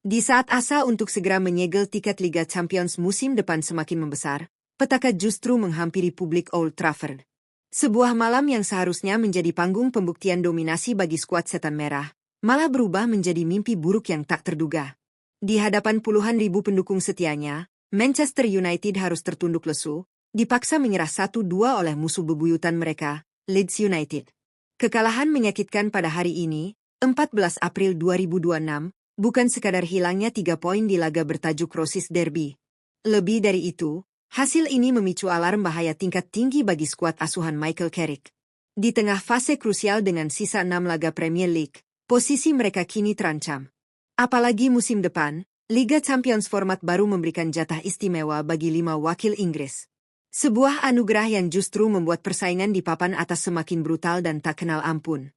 Di saat asa untuk segera menyegel tiket Liga Champions musim depan semakin membesar, petaka justru menghampiri publik Old Trafford. Sebuah malam yang seharusnya menjadi panggung pembuktian dominasi bagi skuad Setan Merah, malah berubah menjadi mimpi buruk yang tak terduga. Di hadapan puluhan ribu pendukung setianya, Manchester United harus tertunduk lesu, dipaksa menyerah 1-2 oleh musuh bebuyutan mereka, Leeds United. Kekalahan menyakitkan pada hari ini, 14 April 2026, bukan sekadar hilangnya 3 poin di laga bertajuk Roses Derby. Lebih dari itu, hasil ini memicu alarm bahaya tingkat tinggi bagi skuad asuhan Michael Carrick. Di tengah fase krusial dengan sisa 6 laga Premier League, posisi mereka kini terancam. Apalagi musim depan, Liga Champions format baru memberikan jatah istimewa bagi 5 wakil Inggris. Sebuah anugerah yang justru membuat persaingan di papan atas semakin brutal dan tak kenal ampun.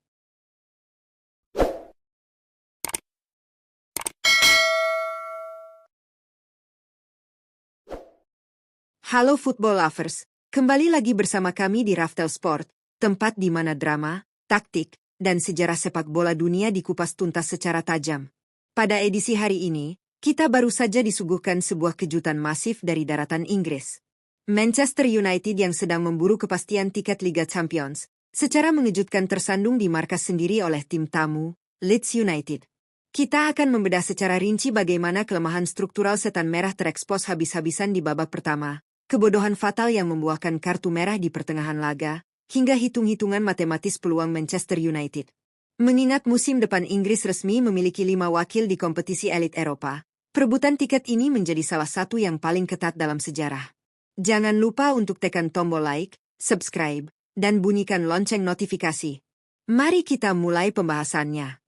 Halo football lovers, kembali lagi bersama kami di Raftel Sport, tempat di mana drama, taktik, dan sejarah sepak bola dunia dikupas tuntas secara tajam. Pada edisi hari ini, kita baru saja disuguhkan sebuah kejutan masif dari daratan Inggris. Manchester United yang sedang memburu kepastian tiket Liga Champions, secara mengejutkan tersandung di markas sendiri oleh tim tamu, Leeds United. Kita akan membedah secara rinci bagaimana kelemahan struktural Setan Merah terekspos habis-habisan di babak pertama, kebodohan fatal yang membuahkan kartu merah di pertengahan laga, hingga hitung-hitungan matematis peluang Manchester United. Mengingat musim depan Inggris resmi memiliki 5 wakil di kompetisi elit Eropa, perebutan tiket ini menjadi salah satu yang paling ketat dalam sejarah. Jangan lupa untuk tekan tombol like, subscribe, dan bunyikan lonceng notifikasi. Mari kita mulai pembahasannya.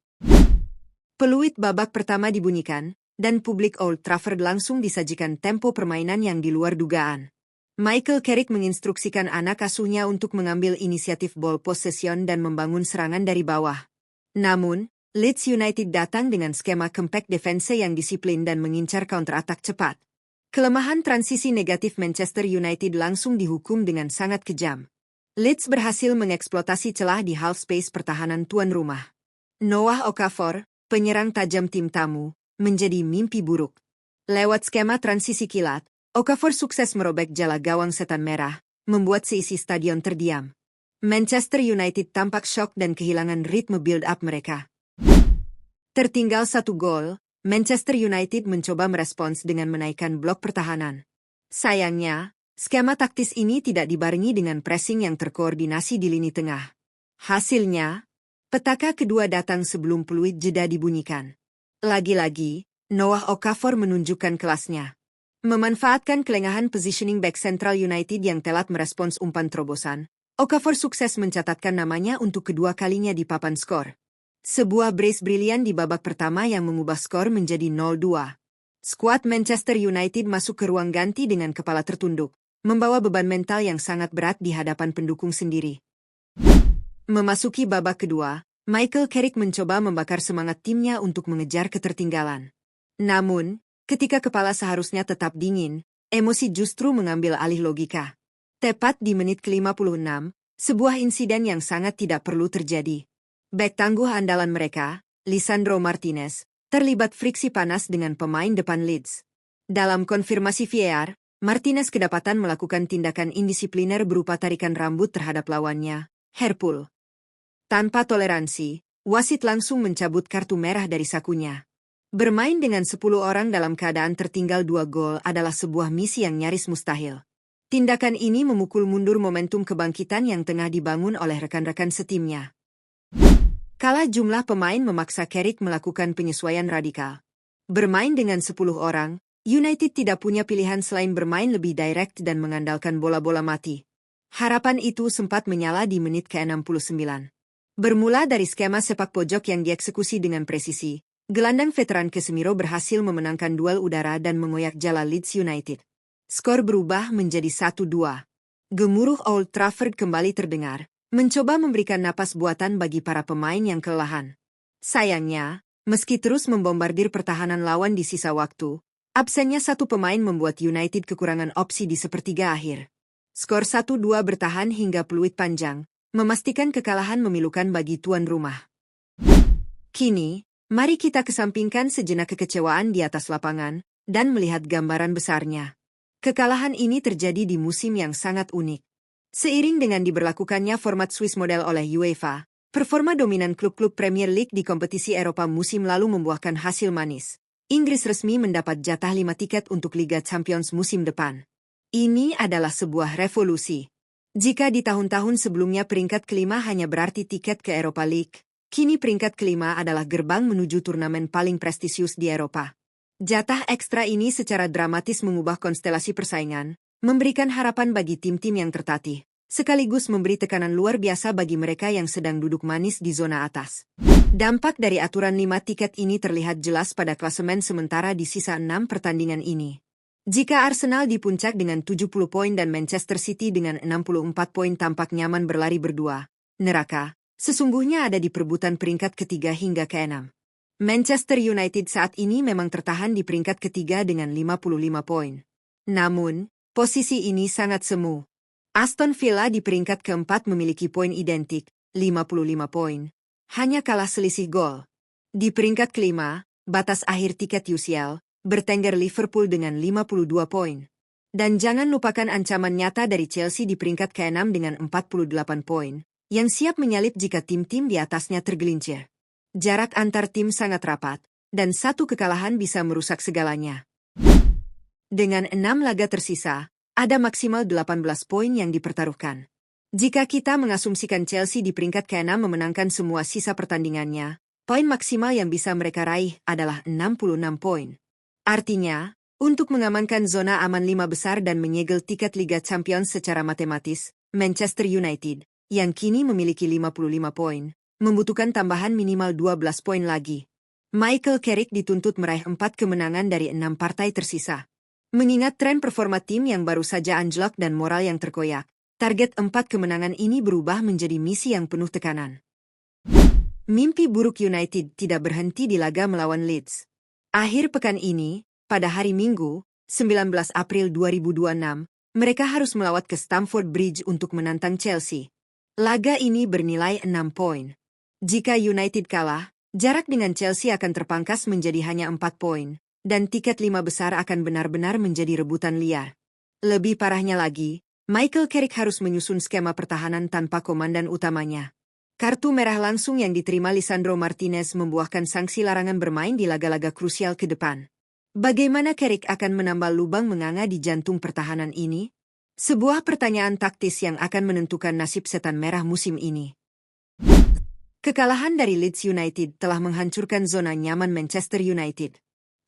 Peluit babak pertama dibunyikan, dan publik Old Trafford langsung disajikan tempo permainan yang di luar dugaan. Michael Carrick menginstruksikan anak asuhnya untuk mengambil inisiatif ball possession dan membangun serangan dari bawah. Namun, Leeds United datang dengan skema compact defense yang disiplin dan mengincar counter-attack cepat. Kelemahan transisi negatif Manchester United langsung dihukum dengan sangat kejam. Leeds berhasil mengeksploitasi celah di half space pertahanan tuan rumah. Noah Okafor, penyerang tajam tim tamu, menjadi mimpi buruk. Lewat skema transisi kilat, Okafor sukses merobek jala gawang Setan Merah, membuat seisi stadion terdiam. Manchester United tampak syok dan kehilangan ritme build-up mereka. Tertinggal 1 gol, Manchester United mencoba merespons dengan menaikkan blok pertahanan. Sayangnya, skema taktis ini tidak dibarengi dengan pressing yang terkoordinasi di lini tengah. Hasilnya, petaka kedua datang sebelum peluit jeda dibunyikan. Lagi-lagi, Noah Okafor menunjukkan kelasnya. Memanfaatkan kelengahan positioning back Central United yang telat merespons umpan terobosan, Okafor sukses mencatatkan namanya untuk kedua kalinya di papan skor. Sebuah brace brilian di babak pertama yang mengubah skor menjadi 0-2. Skuad Manchester United masuk ke ruang ganti dengan kepala tertunduk, membawa beban mental yang sangat berat di hadapan pendukung sendiri. Memasuki babak kedua, Michael Carrick mencoba membakar semangat timnya untuk mengejar ketertinggalan. Namun, ketika kepala seharusnya tetap dingin, emosi justru mengambil alih logika. Tepat di menit ke-56, sebuah insiden yang sangat tidak perlu terjadi. Bek tangguh andalan mereka, Lisandro Martinez, terlibat friksi panas dengan pemain depan Leeds. Dalam konfirmasi VAR, Martinez kedapatan melakukan tindakan indisipliner berupa tarikan rambut terhadap lawannya, Herpul. Tanpa toleransi, wasit langsung mencabut kartu merah dari sakunya. Bermain dengan 10 orang dalam keadaan tertinggal 2 gol adalah sebuah misi yang nyaris mustahil. Tindakan ini memukul mundur momentum kebangkitan yang tengah dibangun oleh rekan-rekan setimnya. Kala jumlah pemain memaksa Carrick melakukan penyesuaian radikal. Bermain dengan 10 orang, United tidak punya pilihan selain bermain lebih direct dan mengandalkan bola-bola mati. Harapan itu sempat menyala di menit ke-69. Bermula dari skema sepak pojok yang dieksekusi dengan presisi, gelandang veteran Casemiro berhasil memenangkan duel udara dan mengoyak jala Leeds United. Skor berubah menjadi 1-2. Gemuruh Old Trafford kembali terdengar, mencoba memberikan napas buatan bagi para pemain yang kelelahan. Sayangnya, meski terus membombardir pertahanan lawan di sisa waktu, absennya satu pemain membuat United kekurangan opsi di sepertiga akhir. Skor 1-2 bertahan hingga peluit panjang, memastikan kekalahan memilukan bagi tuan rumah. Kini, Mari kita kesampingkan sejenak kekecewaan di atas lapangan, dan melihat gambaran besarnya. Kekalahan ini terjadi di musim yang sangat unik. Seiring dengan diberlakukannya format Swiss model oleh UEFA, performa dominan klub-klub Premier League di kompetisi Eropa musim lalu membuahkan hasil manis. Inggris resmi mendapat jatah 5 tiket untuk Liga Champions musim depan. Ini adalah sebuah revolusi. Jika di tahun-tahun sebelumnya peringkat kelima hanya berarti tiket ke Europa League, kini peringkat kelima adalah gerbang menuju turnamen paling prestisius di Eropa. Jatah ekstra ini secara dramatis mengubah konstelasi persaingan, memberikan harapan bagi tim-tim yang tertatih, sekaligus memberi tekanan luar biasa bagi mereka yang sedang duduk manis di zona atas. Dampak dari aturan 5 tiket ini terlihat jelas pada klasemen sementara di sisa 6 pertandingan ini. Jika Arsenal di puncak dengan 70 poin dan Manchester City dengan 64 poin tampak nyaman berlari berdua, neraka sesungguhnya ada di perebutan peringkat ketiga hingga ke-6. Manchester United saat ini memang tertahan di peringkat ketiga dengan 55 poin. Namun, posisi ini sangat semu. Aston Villa di peringkat keempat memiliki poin identik, 55 poin. Hanya kalah selisih gol. Di peringkat kelima, batas akhir tiket UCL, bertengger Liverpool dengan 52 poin. Dan jangan lupakan ancaman nyata dari Chelsea di peringkat ke-6 dengan 48 poin, yang siap menyalip jika tim-tim di atasnya tergelincir. Jarak antar tim sangat rapat, dan satu kekalahan bisa merusak segalanya. Dengan 6 laga tersisa, ada maksimal 18 poin yang dipertaruhkan. Jika kita mengasumsikan Chelsea di peringkat ke-6 memenangkan semua sisa pertandingannya, poin maksimal yang bisa mereka raih adalah 66 poin. Artinya, untuk mengamankan zona aman 5 besar dan menyegel tiket Liga Champions secara matematis, Manchester United, yang kini memiliki 55 poin, membutuhkan tambahan minimal 12 poin lagi. Michael Carrick dituntut meraih 4 kemenangan dari 6 partai tersisa. Mengingat tren performa tim yang baru saja anjlok dan moral yang terkoyak, target 4 kemenangan ini berubah menjadi misi yang penuh tekanan. Mimpi buruk United tidak berhenti di laga melawan Leeds. Akhir pekan ini, pada hari Minggu, 19 April 2026, mereka harus melawat ke Stamford Bridge untuk menantang Chelsea. Laga ini bernilai 6 poin. Jika United kalah, jarak dengan Chelsea akan terpangkas menjadi hanya 4 poin. Dan tiket 5 besar akan benar-benar menjadi rebutan liar. Lebih parahnya lagi, Michael Carrick harus menyusun skema pertahanan tanpa komandan utamanya. Kartu merah langsung yang diterima Lisandro Martinez membuahkan sanksi larangan bermain di laga-laga krusial ke depan. Bagaimana Carrick akan menambal lubang menganga di jantung pertahanan ini? Sebuah pertanyaan taktis yang akan menentukan nasib setan merah musim ini. Kekalahan dari Leeds United telah menghancurkan zona nyaman Manchester United.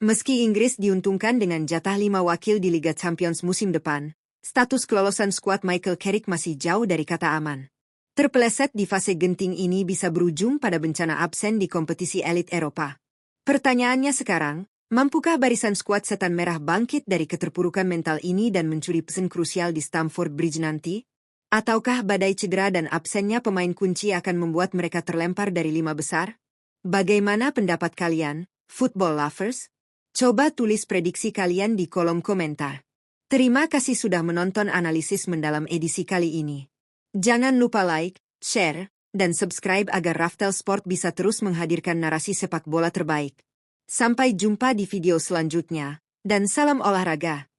Meski Inggris diuntungkan dengan jatah 5 wakil di Liga Champions musim depan, status kelolosan skuad Michael Carrick masih jauh dari kata aman. Terpeleset di fase genting ini bisa berujung pada bencana absen di kompetisi elit Eropa. Pertanyaannya sekarang, mampukah barisan skuad setan merah bangkit dari keterpurukan mental ini dan mencuri pesan krusial di Stamford Bridge nanti? Ataukah badai cedera dan absennya pemain kunci akan membuat mereka terlempar dari 5 besar? Bagaimana pendapat kalian, football lovers? Coba tulis prediksi kalian di kolom komentar. Terima kasih sudah menonton analisis mendalam edisi kali ini. Jangan lupa like, share, dan subscribe agar Raftel Sport bisa terus menghadirkan narasi sepak bola terbaik. Sampai jumpa di video selanjutnya, dan salam olahraga.